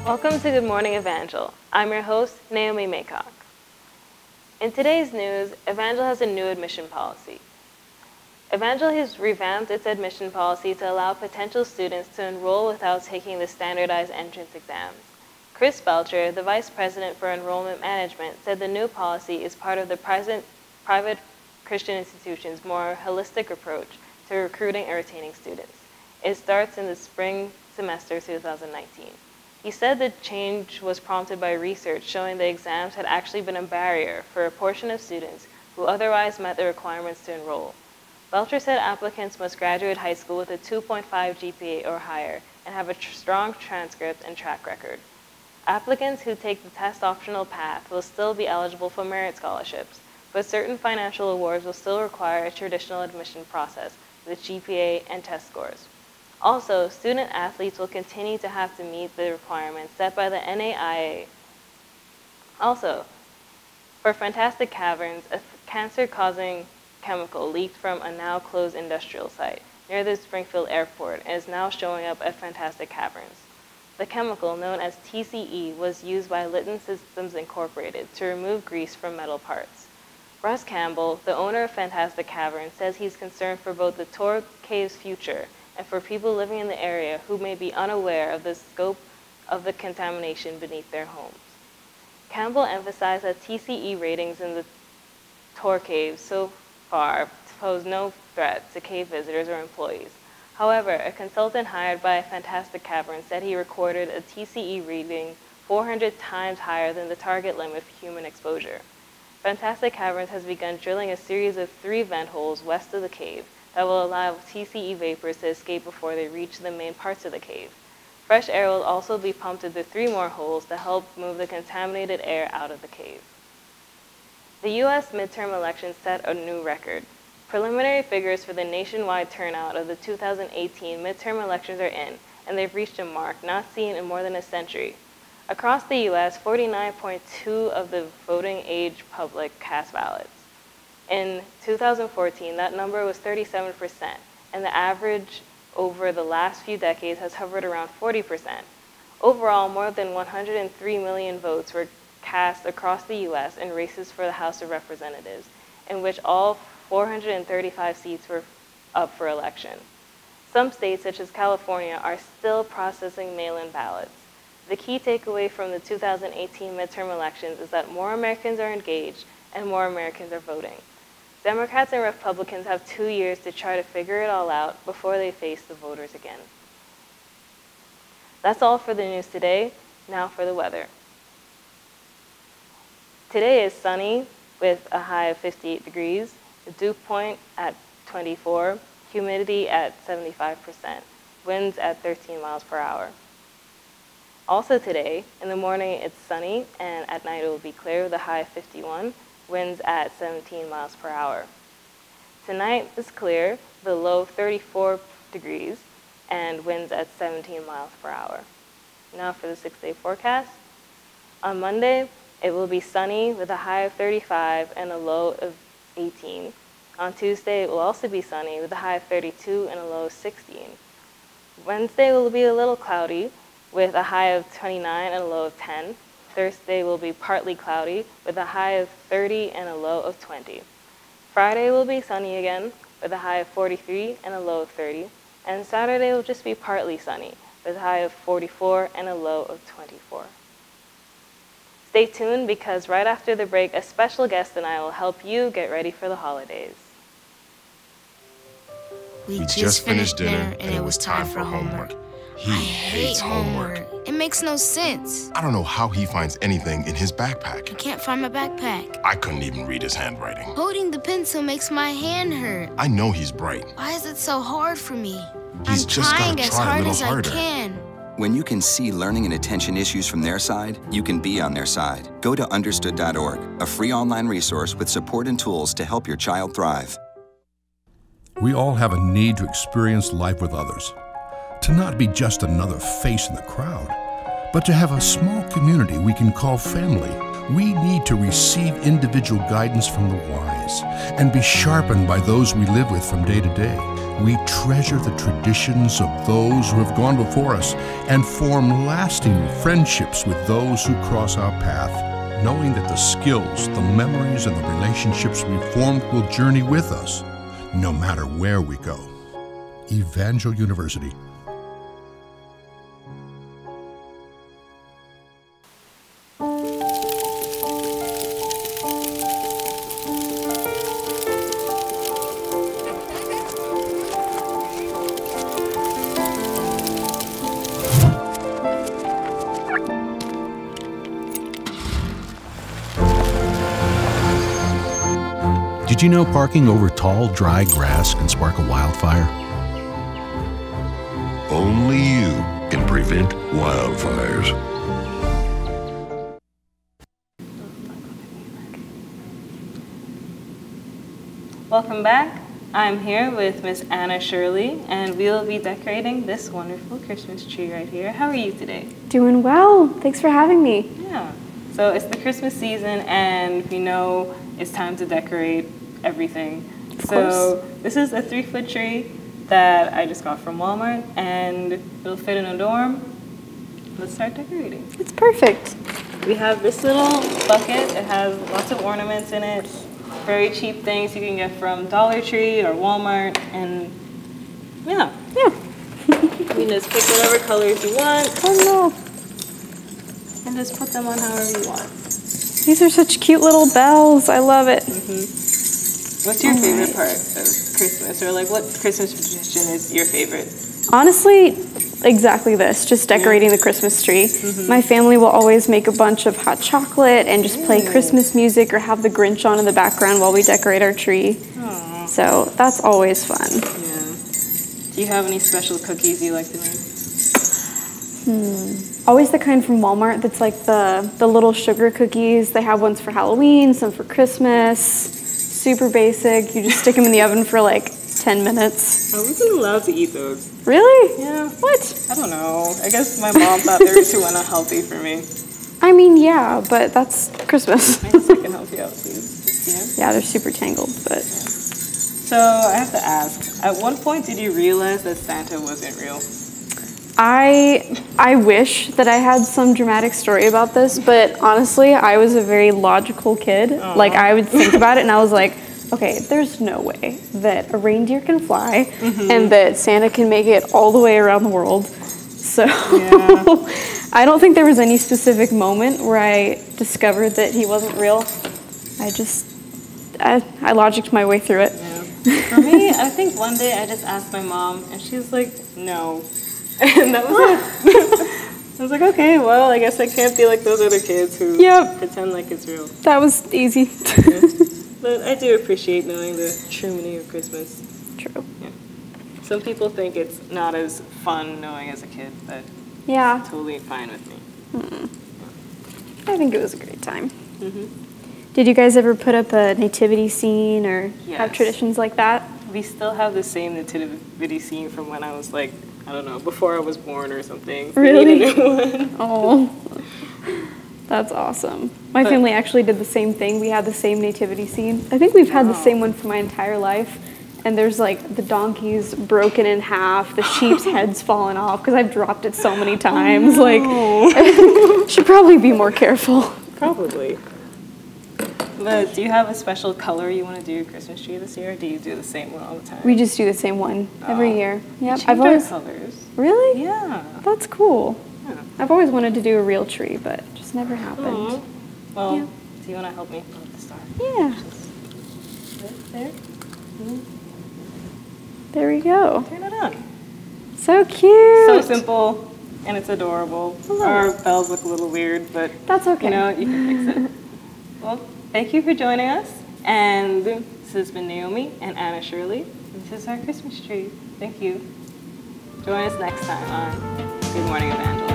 Welcome to Good Morning Evangel. I'm your host, Naomi Maycock. In today's news, Evangel has a new admission policy. Evangel has revamped its admission policy to allow potential students to enroll without taking the standardized entrance exams. Chris Belcher, the Vice President for Enrollment Management, said the new policy is part of the private Christian institution's more holistic approach to recruiting and retaining students. It starts in the spring semester 2019. He said the change was prompted by research showing the exams had actually been a barrier for a portion of students who otherwise met the requirements to enroll. Belcher said applicants must graduate high school with a 2.5 GPA or higher and have a strong transcript and track record. Applicants who take the test optional path will still be eligible for merit scholarships, but certain financial awards will still require a traditional admission process with GPA and test scores. Also, student athletes will continue to have to meet the requirements set by the NAIA. Also, for Fantastic Caverns, a cancer-causing chemical leaked from a now-closed industrial site near the Springfield Airport and is now showing up at Fantastic Caverns. The chemical, known as TCE, was used by Litton Systems Incorporated to remove grease from metal parts. Russ Campbell, the owner of Fantastic Caverns, says he's concerned for both the Tor Cave's future and for people living in the area who may be unaware of the scope of the contamination beneath their homes. Campbell emphasized that TCE ratings in the Tor Cave so far pose no threat to cave visitors or employees. However, a consultant hired by Fantastic Caverns said he recorded a TCE reading 400 times higher than the target limit for human exposure. Fantastic Caverns has begun drilling a series of 3 vent holes west of the cave that will allow TCE vapors to escape before they reach the main parts of the cave. Fresh air will also be pumped into 3 more holes to help move the contaminated air out of the cave. The U.S. midterm elections set a new record. Preliminary figures for the nationwide turnout of the 2018 midterm elections are in, and they've reached a mark not seen in more than a century. Across the U.S., 49.2% of the voting age public cast ballots. In 2014, that number was 37%, and the average over the last few decades has hovered around 40%. Overall, more than 103 million votes were cast across the U.S. in races for the House of Representatives, in which all 435 seats were up for election. Some states, such as California, are still processing mail-in ballots. The key takeaway from the 2018 midterm elections is that more Americans are engaged and more Americans are voting. Democrats and Republicans have 2 years to try to figure it all out before they face the voters again. That's all for the news today. Now for the weather. Today is sunny with a high of 58 degrees, the dew point at 24, humidity at 75%, winds at 13 miles per hour. Also today, in the morning it's sunny, and at night it will be clear with a high of 51, winds at 17 miles per hour. Tonight is clear, the low 34 degrees, and winds at 17 miles per hour. Now for the 6-day forecast. On Monday, it will be sunny with a high of 35 and a low of 18. On Tuesday, it will also be sunny with a high of 32 and a low of 16. Wednesday will be a little cloudy with a high of 29 and a low of 10. Thursday will be partly cloudy with a high of 30 and a low of 20. Friday will be sunny again with a high of 43 and a low of 30. And Saturday will just be partly sunny with a high of 44 and a low of 24. Stay tuned because right after the break, a special guest and I will help you get ready for the holidays. We just finished dinner and it was time for homework. He hates homework. It makes no sense. I don't know how he finds anything in his backpack. I can't find my backpack. I couldn't even read his handwriting. Holding the pencil makes my hand hurt. I know he's bright. Why is it so hard for me? He's I'm just trying gotta as try a hard little as harder. I can. When you can see learning and attention issues from their side, you can be on their side. Go to understood.org, a free online resource with support and tools to help your child thrive. We all have a need to experience life with others, to not be just another face in the crowd, but to have a small community we can call family, We need to receive individual guidance from the wise and be sharpened by those we live with from day to day. We treasure the traditions of those who have gone before us and form lasting friendships with those who cross our path, knowing that the skills, the memories, and the relationships we formed will journey with us, no matter where we go. Evangel University. Did you know parking over tall, dry grass can spark a wildfire? Only you can prevent wildfires. Welcome back. I'm here with Miss Anna Shirley, and we'll be decorating this wonderful Christmas tree right here. How are you today? Doing well. Thanks for having me. Yeah. So it's the Christmas season, and we know it's time to decorate everything. So this is a 3-foot tree that I just got from Walmart, and it'll fit in a dorm. Let's start decorating. It's perfect. We have this little bucket. It has lots of ornaments in it. Very cheap things you can get from Dollar Tree or Walmart, and yeah. You can just pick whatever colors you want. Oh no. And just put them on however you want. These are such cute little bells. I love it. What's your favorite part of Christmas? Or like what Christmas tradition is your favorite? Honestly, exactly this, just decorating the Christmas tree. My family will always make a bunch of hot chocolate and just play Christmas music or have the Grinch on in the background while we decorate our tree. Aww. So that's always fun. Yeah. Do you have any special cookies you like to make? Always the kind from Walmart that's like the little sugar cookies. They have ones for Halloween, some for Christmas. Super basic. You just stick them in the oven for like 10 minutes. I wasn't allowed to eat those. Really? Yeah. What? I don't know. I guess my mom thought they were too unhealthy for me. I mean, yeah, but that's Christmas. I guess I can help you out, please. Yeah, they're super tangled, but... So I have to ask, at what point did you realize that Santa wasn't real? I wish that I had some dramatic story about this, but honestly, I was a very logical kid. Like, I would think about it and I was like, okay, there's no way that a reindeer can fly and that Santa can make it all the way around the world. So I don't think there was any specific moment where I discovered that he wasn't real. I logicked my way through it. Yeah. For me, I think one day I just asked my mom and she was like, no. And that was it. I was like, okay, well, I guess I can't be like those other kids who pretend like it's real. That was easy. But I do appreciate knowing the true meaning of Christmas. True. Yeah. Some people think it's not as fun knowing as a kid, but it's totally fine with me. I think it was a great time. Did you guys ever put up a nativity scene or have traditions like that? We still have the same nativity scene from when I was like, I don't know, before I was born or something. Really? We need a new one. Oh, that's awesome. My family actually did the same thing. We had the same nativity scene. I think we've had the same one for my entire life. And there's like the donkey's broken in half, the sheep's head's fallen off because I've dropped it so many times. Like, should probably be more careful. Probably. But do you have a special color you want to do Christmas tree this year, or do you do the same one all the time? We just do the same one every year. Yep. I've always colors. Really? Yeah. That's cool. Yeah. I've always wanted to do a real tree, but it just never happened. Well, do you want to help me put the star? Yeah. Right there. There we go. Turn it on. So cute. So simple, and it's adorable. Our bells look a little weird, but that's okay. You know, you can fix it. Well, thank you for joining us. And this has been Naomi and Anna Shirley. This is our Christmas tree. Thank you. Join us next time on Good Morning Evangel.